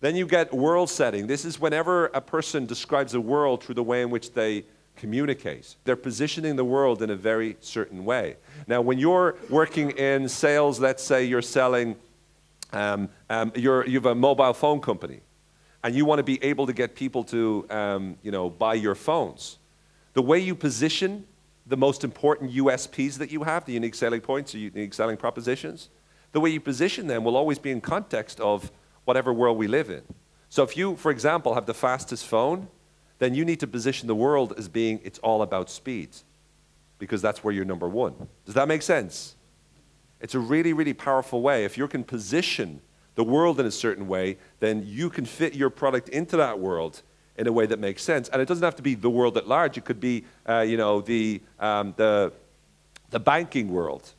Then you get world setting. This is whenever a person describes a world through the way in which they communicate. They're positioning the world in a very certain way. Now, when you're working in sales, let's say you're selling, you have a mobile phone company, and you want to be able to get people to, buy your phones. The way you position the most important USPs that you have, the unique selling points, the unique selling propositions, the way you position them will always be in context of whatever world we live in. So if you, for example, have the fastest phone, then you need to position the world as being, it's all about speed, because that's where you're number one. Does that make sense? It's a really, really powerful way. If you can position the world in a certain way, then you can fit your product into that world in a way that makes sense. And it doesn't have to be the world at large. It could be, the banking world,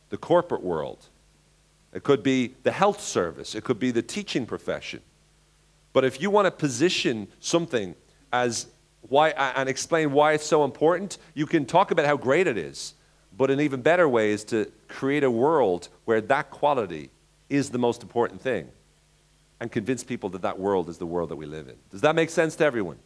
the corporate world. It could be the health service. It could be the teaching profession. But if you want to position something as why and explain why it's so important, you can talk about how great it is. But an even better way is to create a world where that quality is the most important thing, and convince people that that world is the world that we live in. Does that make sense to everyone?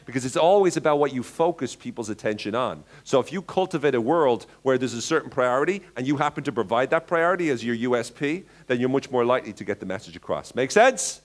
Because it's always about what you focus people's attention on. So if you cultivate a world where there's a certain priority and you happen to provide that priority as your USP, then you're much more likely to get the message across. Make sense?